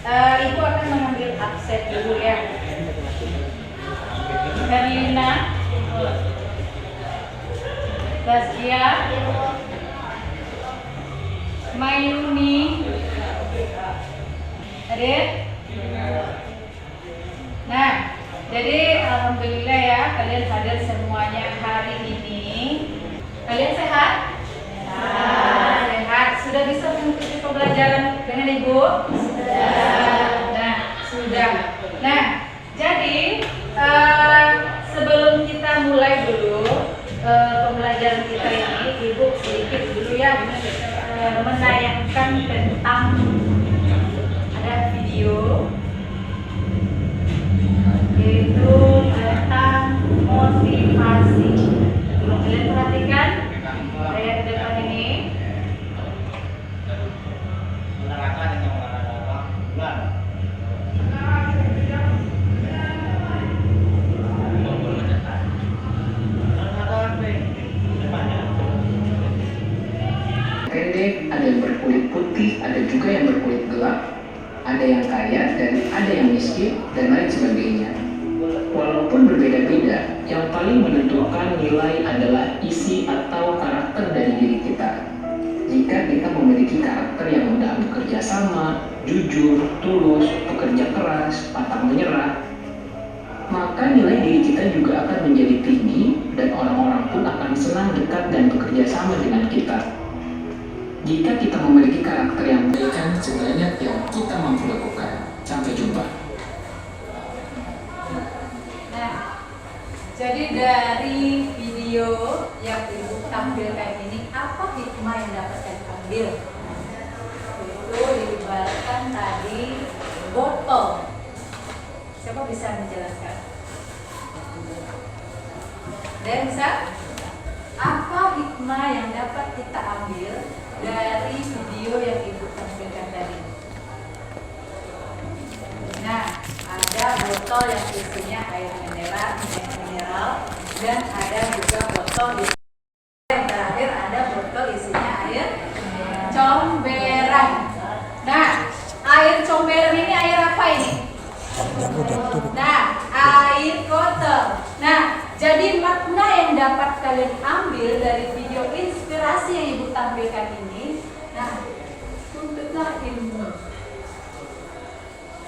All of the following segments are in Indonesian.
Ibu akan mengambil absen dulu ya. Herlina, Taskia, Mayuni, Adik. Nah, jadi alhamdulillah ya kalian hadir semuanya hari ini. Kalian sehat? Sehat. Sudah bisa mengikuti pembelajaran dengan Ibu? Sudah. Nah, jadi sebelum kita mulai dulu pembelajaran kita ini, Ibu sedikit dulu ya menayangkan tentang ada video yaitu tentang motivasi. Kalau kalian perhatikan saya ke depan ini. Pendek, ada yang berkulit putih, ada juga yang berkulit gelap, ada yang kaya dan ada yang miskin dan lain sebagainya. Walaupun berbeda-beda, yang paling menentukan nilai adalah isi atau karakter dari diri kita. Jika kita memiliki karakter yang mudah bekerja sama, jujur, tulus, bekerja keras, pantang menyerah, maka nilai diri kita juga akan menjadi tinggi dan orang-orang pun akan senang dekat dan bekerja sama dengan kita. Jika kita memiliki karakter yang memberikan sebanyak yang kita mampu lakukan. Sampai jumpa. Nah, jadi dari video yang Ibu tampilkan ini, apa hikmah yang dapat kita ambil? Itu diibaratkan tadi botol. Siapa bisa menjelaskan? Dan bisa? Apa hikmah yang dapat kita ambil dari video yang Ibu tampilkan tadi? Nah, ada botol yang isinya air mineral dan ada juga botol yang terakhir ada botol isinya air comberan. Nah, air comberan ini air apa ini? Nah, air kotor. Nah, jadi makna yang dapat kalian ambil dari video inspirasi yang Ibu tampilkan ini, nah, tuntutlah ilmu.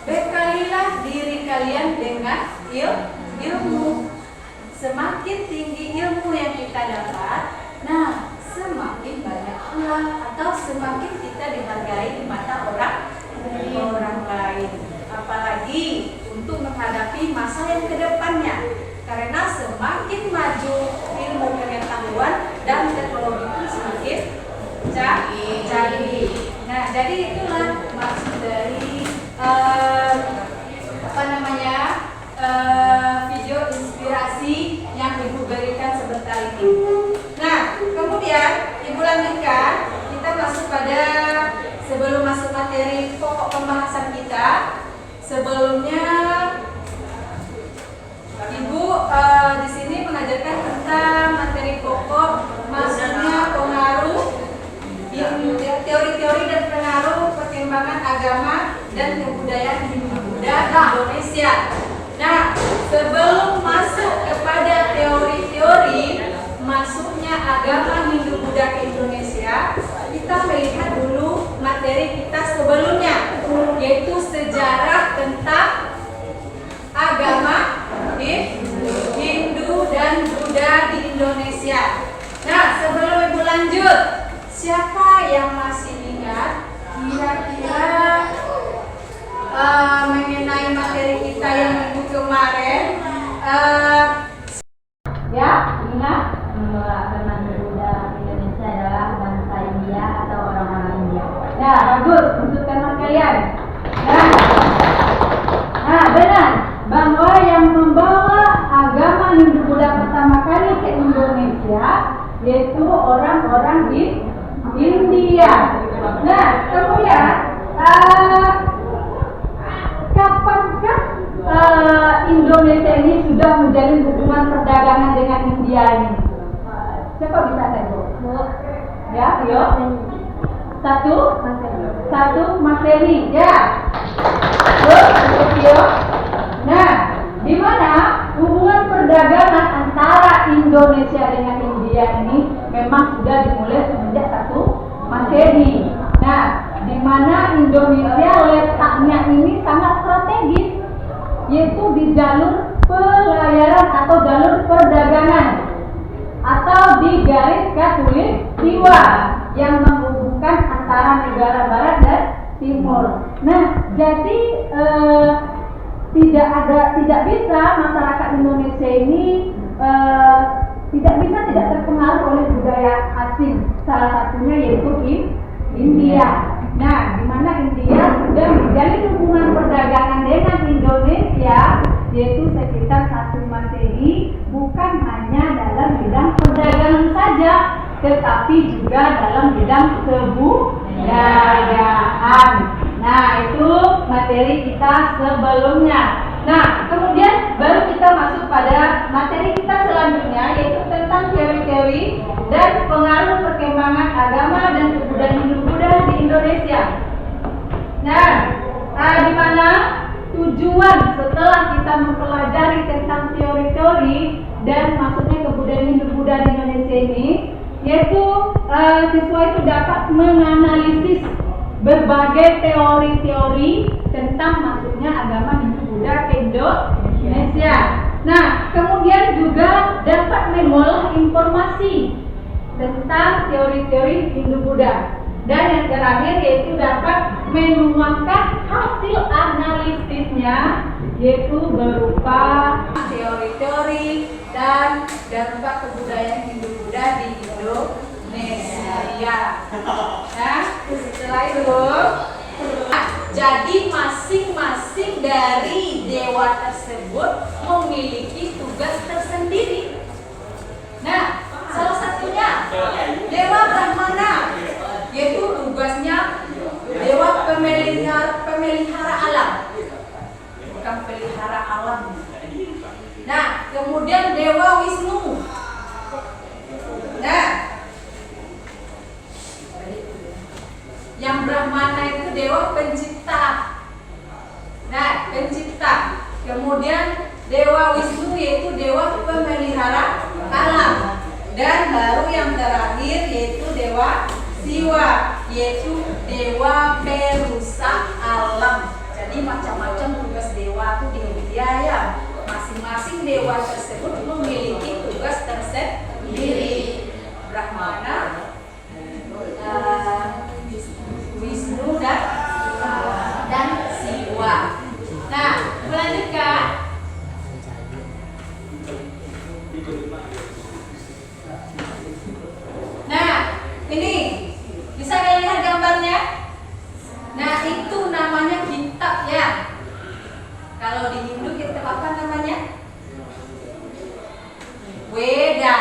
Bekalilah diri kalian dengan ilmu. Semakin tinggi ilmu yang kita dapat, nah, semakin banyak pula atau semakin kita dihargai di mata orang lain. Apalagi untuk menghadapi masa yang kedepannya. Karena semakin maju ilmu pengetahuan dan teknologi itu semakin canggih. Nah, jadi itulah maksud dari video inspirasi yang Ibu berikan sebentar ini. Nah, kemudian Ibu lanjutkan. Kita masuk pada sebelum masuk materi pokok pembahasan kita. Sebelumnya Ibu di sini mengajarkan tentang materi pokok, maksudnya pengaruh teori-teori dan pengaruh perkembangan agama dan kebudayaan Hindu-Buddha di Indonesia. Nah, sebelum masuk kepada teori-teori masuknya agama Hindu-Buddha ke Indonesia, kita melihat dulu materi kita sebelumnya, yaitu sejarah tentang agama Hindu dan Buddha di Indonesia. Nah, sebelum Ibu lanjut, siapa yang masih ingat kira-kira mengenai materi kita yang minggu kemarin? Ya, ingat? Agama Buddha Indonesia adalah bangsa India atau orang-orang India. Ya, bagus. Untukkan kalian. Nah, benar bahwa yang membawa agama Hindu-Buddha pertama kali ke Indonesia yaitu orang-orang di India. Nah, kemudian kapankah Indonesia ini sudah menjalin hubungan perdagangan dengan India ini? Siapa bisa tahu? Ya, yuk. Satu Masehi. Ya. jalur pelayaran atau jalur perdagangan atau di garis khatulistiwa yang menghubungkan antara negara barat dan timur. Nah, jadi tidak bisa masyarakat Indonesia ini tidak terpengaruh oleh budaya asing. Salah satunya yaitu India. Nah, di mana India sudah menjalin hubungan perdagangan dengan Indonesia yaitu sekitar 1 Masehi, bukan hanya dalam bidang perdagangan saja, tetapi juga dalam bidang kebudayaan. Nah, itu materi kita sebelumnya. Nah, kemudian baru kita masuk pada materi kita selanjutnya, yaitu tentang teori-teori dan pengaruh perkembangan agama dan kebudayaan Hindu-Buddha di Indonesia. Nah, di mana tujuan setelah kita mempelajari tentang teori-teori dan maksudnya kebudayaan Hindu-Buddha di Indonesia ini, yaitu siswa itu dapat menganalisis berbagai teori-teori tentang masuknya agama Hindu-Buddha ke Indonesia. Nah, kemudian juga dapat mengolah informasi tentang teori-teori Hindu-Buddha. Dan yang terakhir yaitu dapat menuangkan hasil analisisnya, yaitu berupa teori-teori dan dampak kebudayaan Hindu-Buddha di Indonesia. Nah, setelah itu, jadi masing-masing dari dewa tersebut memiliki tugas tersendiri. Nah, salah satunya Dewa Brahmana, yaitu tugasnya dewa pemelihara alam, bukan pelihara alam. Nah, kemudian Dewa Wisnu. Nah, yang Brahmana itu dewa pencipta. Nah, pencipta. Kemudian Dewa Wisnu yaitu dewa pemelihara alam. Dan baru yang terakhir yaitu Dewa Siwa, yaitu dewa perusak alam. Jadi macam-macam tugas dewa itu di India ya. Masing-masing dewa tersebut memiliki tugas tersendiri. Brahmana, Wisnu dan Siwa. Nah, melanjutkan. Nah, ini bisa kalian lihat gambarnya? Nah, itu namanya kitab ya. Kalau di Hindu kitab apa namanya? Weda.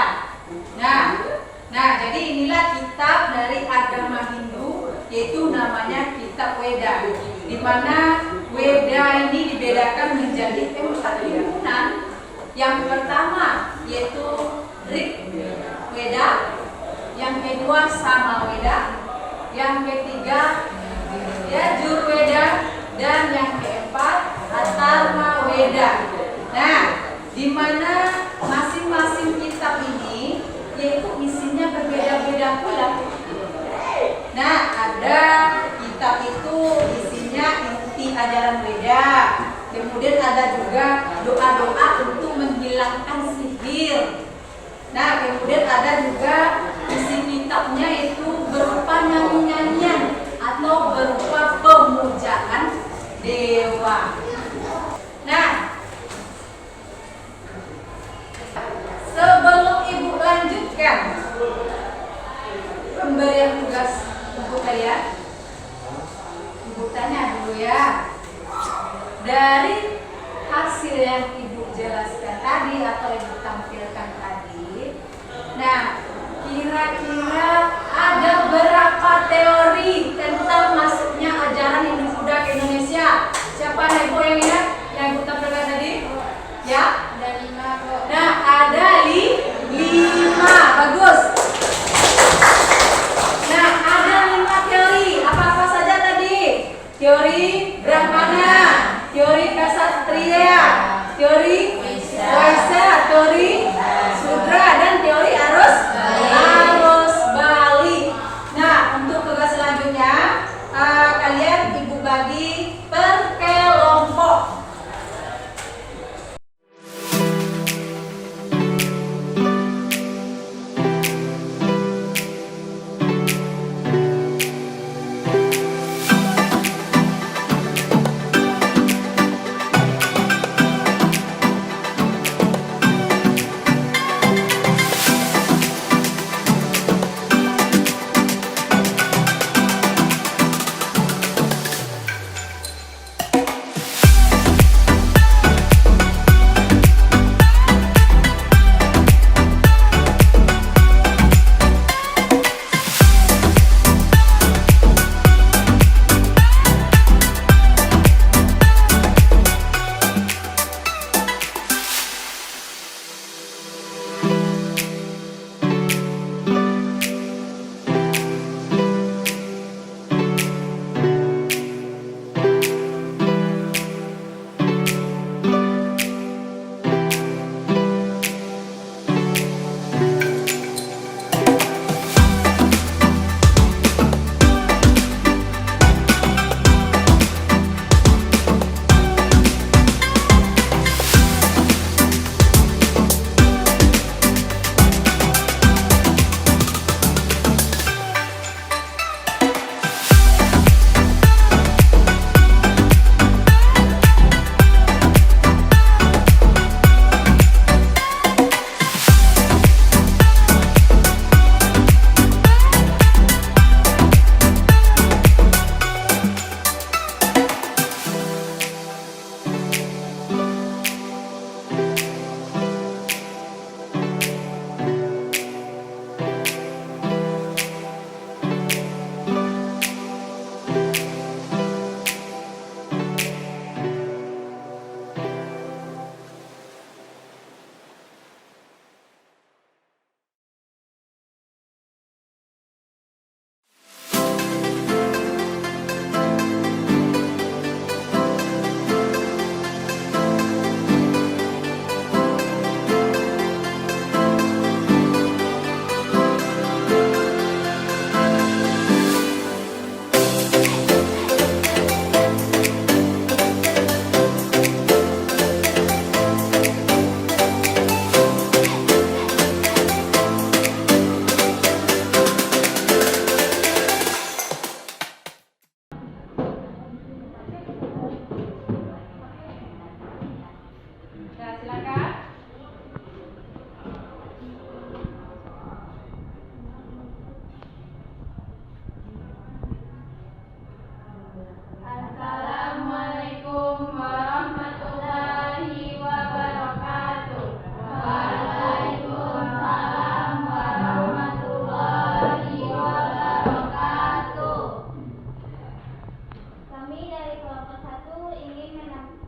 Nah, jadi inilah kitab dari agama Hindu, yaitu namanya kitab Weda. Di mana Weda ini dibedakan menjadi 4 himpunan. Yang pertama yaitu Rig Weda, yang kedua Sama Weda, yang ketiga Yajur Weda, dan yang keempat Atharva Weda. Nah, di mana masing-masing kitab ini yaitu isinya berbeda-beda pula. Nah, ada kitab itu isinya inti ajaran Weda. Kemudian ada juga doa-doa untuk menghilangkan sihir. Nah, kemudian ada juga isi kitabnya itu berupa nyanyi-nyanyian atau berupa pemujaan dewa. Nah, sebelum Ibu lanjutkan pemberian tugas untuk kalian, Ibu tanya dulu ya. Dari hasil yang Ibu jelaskan tadi atau Ibu tampilkan tadi, nah, kira-kira ada berapa teori tentang masuknya ajaran Hindu-Buddha ke Indonesia? Siapa Ibu yang ingat yang Ibu tampilkan tadi? Ya? Ada 5 kok. Nah, ada 5. Bagus. Nah, ada 5 teori. Apa-apa saja tadi? Teori Brahmana, teori Ksatria, teori Waisa, teori Sudra, dan teori arus balik. Nah, untuk tugas selanjutnya kalian Ibu bagi per kelompok.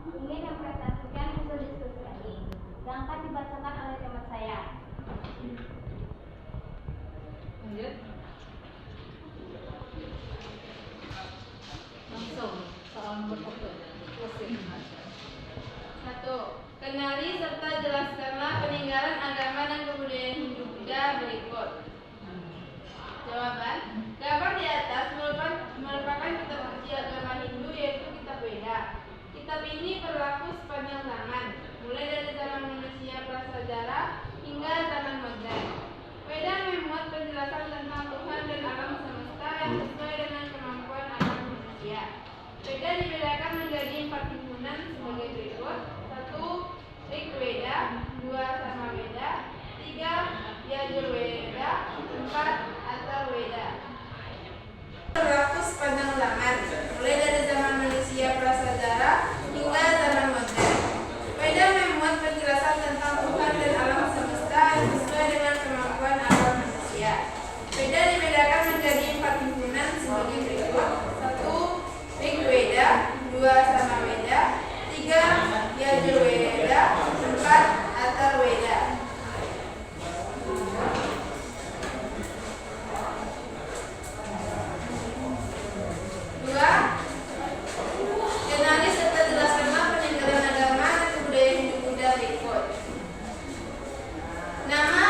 Ingin mempresentasikan hasil diskusi kami yang akan dibacakan oleh teman saya. Lanjut. Langsung soal nomor 1. Kenali serta jelaskanlah peninggalan agama dan kebudayaan Hindu-Buddha berikut. Jawaban: gambar di atas merupakan kitab suci agama Hindu, yaitu kitab Weda. Kitab ini berlaku sepanjang zaman, mulai dari zaman manusia prasejarah hingga zaman modern. Weda memuat penjelasan tentang Tuhan dan alam semesta yang sesuai dengan kemampuan akal manusia. Weda dibedakan menjadi 4 himpunan sebagai berikut: 1. Rig Weda, 2. Samaveda, 3. Yajurveda, 4. Atharvaveda. Berlaku sepanjang zaman, mulai dari zaman manusia prasejarah hingga zaman modern. Weda memuat penjelasan tentang Tuhan dan alam semesta yang sesuai dengan kemampuan akal manusia. Weda dibedakan menjadi 4 himpunan sebagai berikut: 1. Rig Weda, 2. Samaveda, 3. Yajurveda, 4. Atharvaveda. Kenali serta jelaskanlah peninggalan agama dan kebudayaan Hindu-Buddha berikut. Nama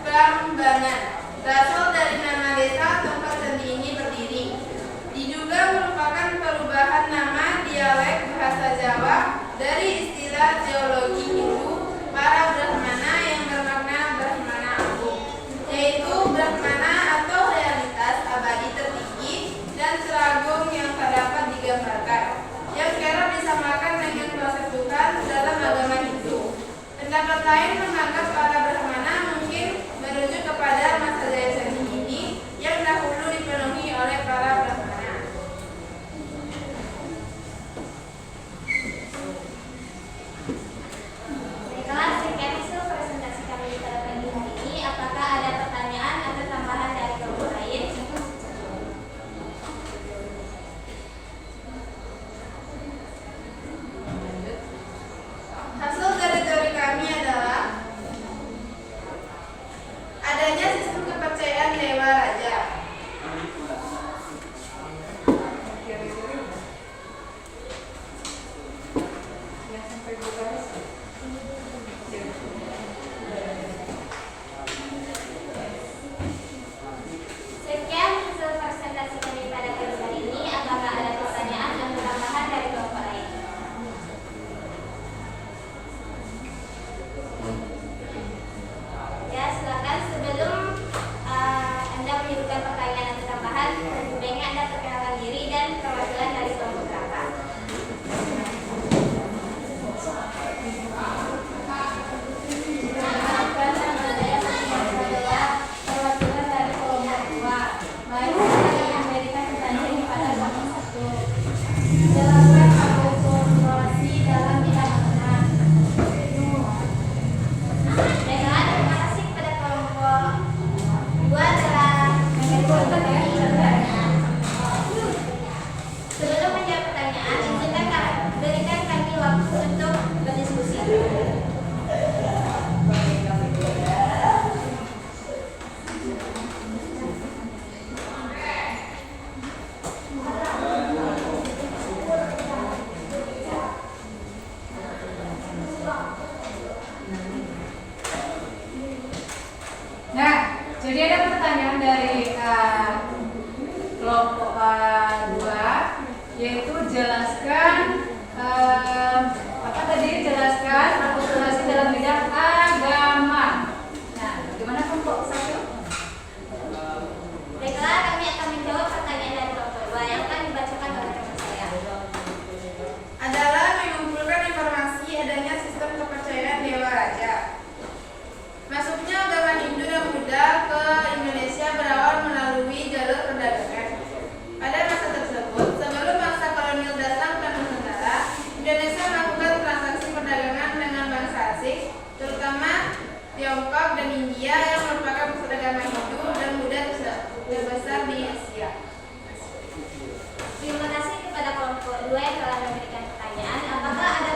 Prambanan berasal dari nama desa tempat candi ini berdiri. Diduga merupakan perubahan nama dialek bahasa Jawa dari istilah teologi Hindu para Brahmana yang bermakna Brahmana agung, yaitu Brahmana atau realitas abadi tertinggi dan seragung yang tak dapat digambarkan, yang kerap disamakan dengan proses Tuhan dalam agama Hindu. Pendapat lain menganggap para Brahmana mungkin merujuk kepada masa jaya candi ini yang dahulu dipenuhi oleh para Brahmana. Baiklah, sekian hasil presentasi kami pada pagi hari ini. Apakah ada pertanyaan atau tambahan dari kelompok lain? Hasil dari teori kami adalah adanya sistem kepercayaan dewa raja. Sekian hasil presentasi kami pada pagi hari ini. Apakah ada pertanyaan atau tambahan dari kelompok lain? Ya, silakan. Sebelum Anda menunjukkan pertanyaan atau tambahan, sebaiknya Anda perkenalkan diri dan perwakilan dari kelompok berapa. Perwakilan dari kelompok 2. Baik, saya memberikan pertanyaan kepada kelompok 1. Jelaskan akulturasi dalam bidang agama. Baiklah, terima kasih kepada kelompok 2 telah memberikan pertanyaan. Sebelum menjawab pertanyaan, izinkan berikan kami waktu untuk berdiskusi. Nah, jadi ada pertanyaan dari kelompok 2, yaitu jelaskan apa tadi? Jelaskan akulturasi dalam bidang agama. Nah, bagaimana kelompok 1? Baiklah, kami akan menjawab pertanyaan dari kelompok 2 yang akan dibacakan oleh teman saya. Adalah mengumpulkan informasi adanya sistem kepercayaan dewa raja. Masuknya agama Hindu dan Buddha ke Indonesia berawal melalui jalur perdagangan. Pada masa tersebut, sebelum bangsa kolonial datang ke Nusantara, Indonesia melakukan transaksi perdagangan dengan bangsa asing, terutama Tiongkok dan India yang merupakan pusat agama Hindu dan Buddha terbesar di Asia. Terima kasih kepada kelompok 2 yang telah memberikan pertanyaan. Apakah ada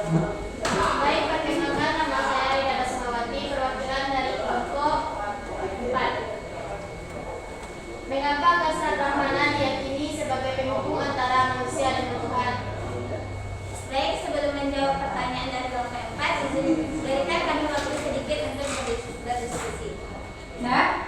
Baik, perkenalkan nama saya Rida Rasmawati, perwakilan dari kelompok 4. Mengapa kasar Brahmana diyakini sebagai penghubung antara manusia dan Tuhan? Baik, sebelum menjawab pertanyaan dari kelompok 4, berikan kami waktu sedikit untuk berdiskusi. Nah,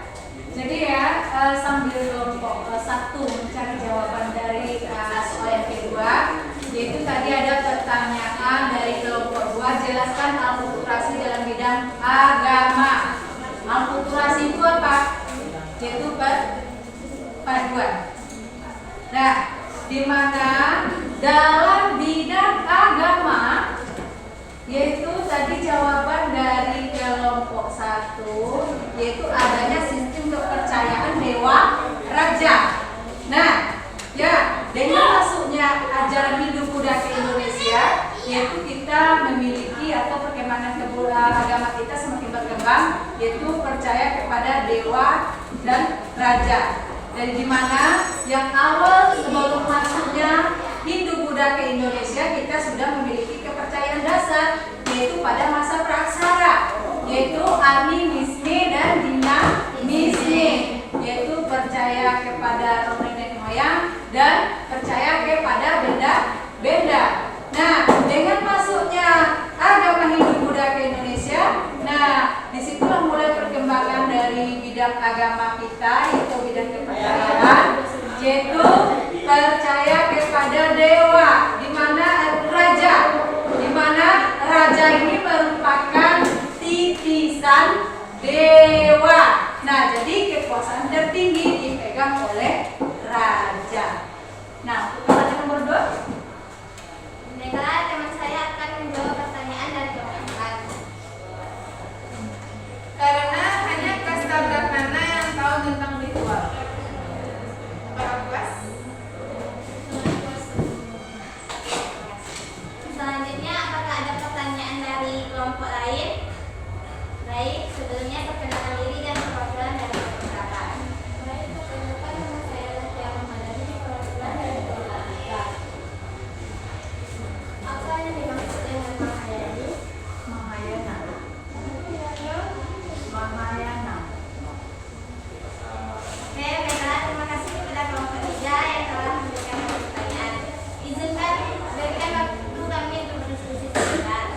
jadi ya sambil kelompok 1 mencari jawaban dari soal yang kedua, yaitu tadi ada pertanyaan dari kelompok 2, jelaskan alkulturasi dalam bidang agama. Alkulturasi itu apa? Yaitu paduan. Nah, di mana dalam bidang agama, yaitu tadi jawaban dari kelompok 1, yaitu adanya sistem kepercayaan dewa raja. Nah, ya dengan masuknya ajaran Hindu-Buddha ke Indonesia, yaitu kita memiliki atau perkembangan agama kita semakin berkembang, yaitu percaya kepada dewa dan raja. Dari dimana yang awal sebelum masuknya Hindu-Buddha ke Indonesia, kita sudah memiliki kepercayaan dasar, yaitu pada masa praksara, yaitu animisme dan dinamisme, yaitu percaya kepada nenek moyang dan percaya kepada benda-benda. Nah, dengan masuknya agama Hindu-Buddha ke Indonesia, nah disitulah mulai perkembangan dari bidang agama kita, yaitu bidang kepercayaan, yaitu percaya kepada dewa, di mana raja, di mana raja ini merupakan titisan dewa. Nah, jadi kekuasaan tertinggi dipegang oleh raja. Nah, pertanyaan nomor 2. Baiklah, teman saya akan menjawab pertanyaan dari kelompok 4. Karena hanya kasta Brahmana yang tahu tentang ritual. Apakah puas? Selanjutnya, apakah ada pertanyaan dari kelompok lain? Baik, sebelumnya perkenalkan diri dan perwakilan dari kelompok berapa? Baik, perkenalkan nama saya Lestya Ramadhani, perwakilan dari kelompok 3. Apa yang dimaksud dengan Mahayana? Mahayana. Mahayana. Oke, baiklah, terima kasih kepada kelompok 3 yang telah memberikan pertanyaan. Izinkan berikan waktu kami untuk berdiskusi sebentar.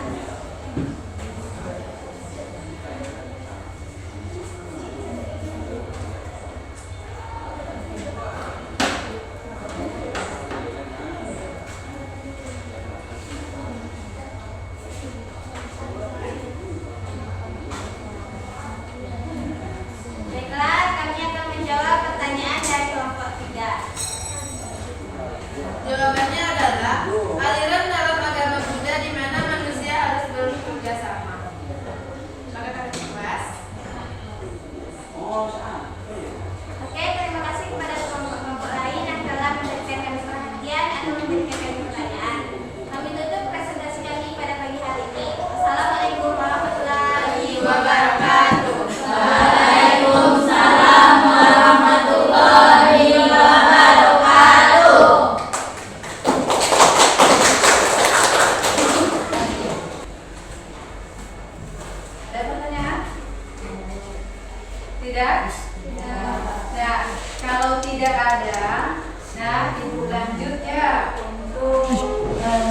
Baiklah, kami akan menjawab pertanyaan dari kelompok 3. Jawabannya adalah aliran dalam agama Buddha di mana manusia harus bekerja sama. Apakah kalian puas? Oke, terima kasih kepada kelompok-kelompok lain yang telah memberikan kami perhatian atau memberikan kami pertanyaan. Kami tutup presentasi kami pada pagi hari ini. Assalamualaikum warahmatullahi wabarakatuh. Waalaikumsalam warahmatullahi wabarakatuh. Ada pertanyaan? Tidak? Nah, kalau tidak ada, nah ibu lanjut ya untuk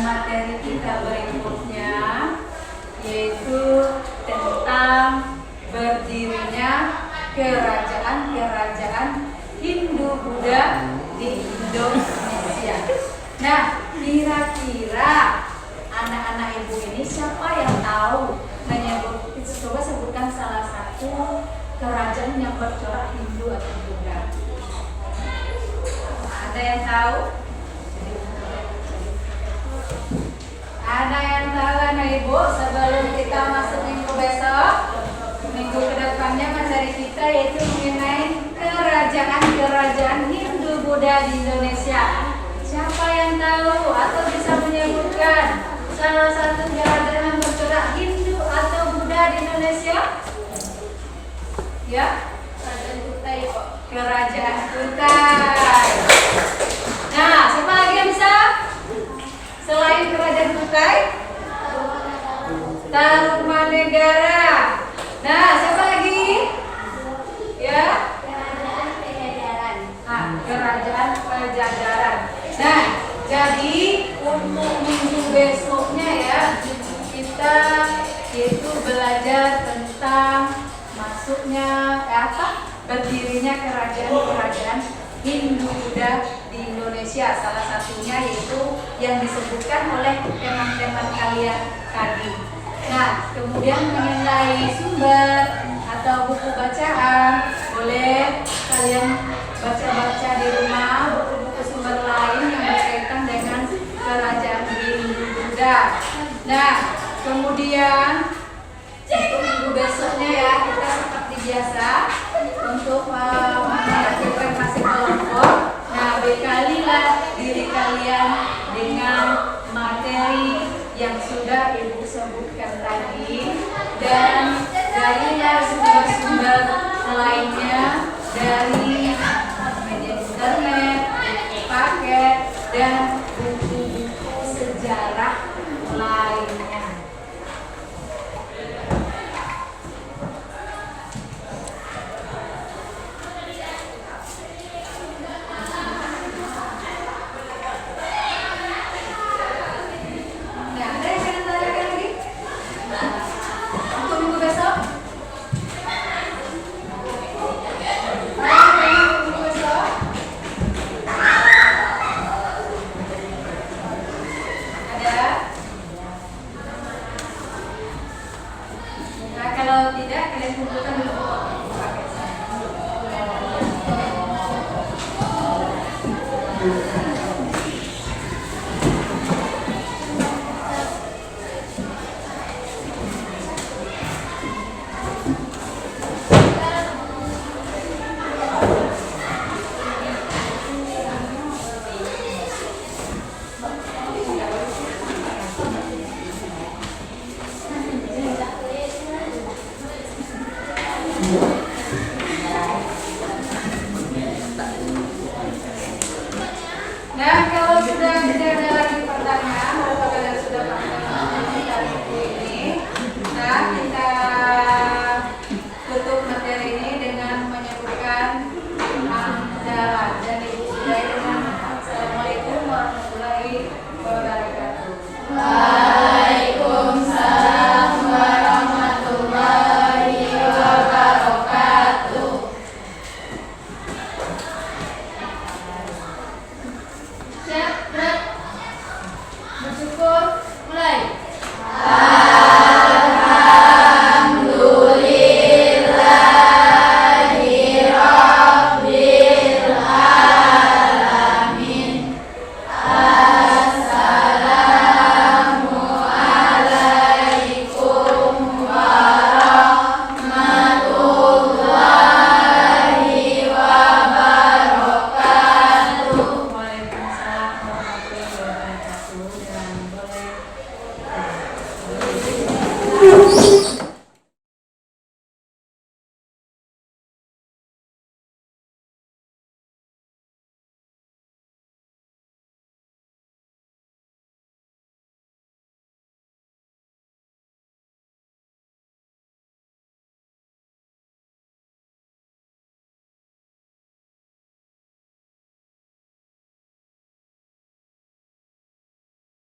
materi kita berikutnya, yaitu tentang berdirinya kerajaan-kerajaan Hindu-Buddha di Indonesia. Nah, kira-kira anak-anak ibu ini siapa yang tahu menyebut? Coba sebutkan salah satu kerajaan yang bercorak Hindu atau Buddha. Ada yang tahu? Ada yang tahu anak ibu sebelum kita masuk minggu besok? Minggu kedepannya materi kita yaitu mengenai kerajaan-kerajaan Hindu-Buddha di Indonesia. Siapa yang tahu atau bisa menyebutkan salah satu kerajaan yang bercorak Hindu atau Buddha di Indonesia? Ya, Kerajaan Kutai kok. Kerajaan Kutai. Nah, siapa lagi yang bisa? Selain Kerajaan Kutai? negara. Nah, siapa lagi? Ya, Kerajaan Pajajaran. nah, kerajaan Pajajaran. Nah, jadi untuk minggu besoknya ya, kita itu belajar tentang masuknya berdirinya kerajaan-kerajaan Hindu-Buddha di Indonesia. Salah satunya yaitu yang disebutkan oleh teman-teman kalian tadi. Nah, kemudian mengenai sumber atau buku bacaan, boleh kalian baca-baca di rumah buku-buku sumber lain yang berkaitan dengan kerajaan Hindu-Buddha. Nah, kemudian untuk minggu besoknya ya, kita seperti biasa untuk melakukan masing kelompok. Nah, bekalilah diri kalian dengan materi yang sudah Ibu sebutkan tadi, dan carilah sumber-sumber lainnya dari media internet, buku paket, dan buku-buku sejarah lainnya. Nah, ada yang kalian tanyakan lagi? Untuk minggu besok? Ada yang minggu besok? Ada? Nah, kalau tidak, kalian kumpulkan dulu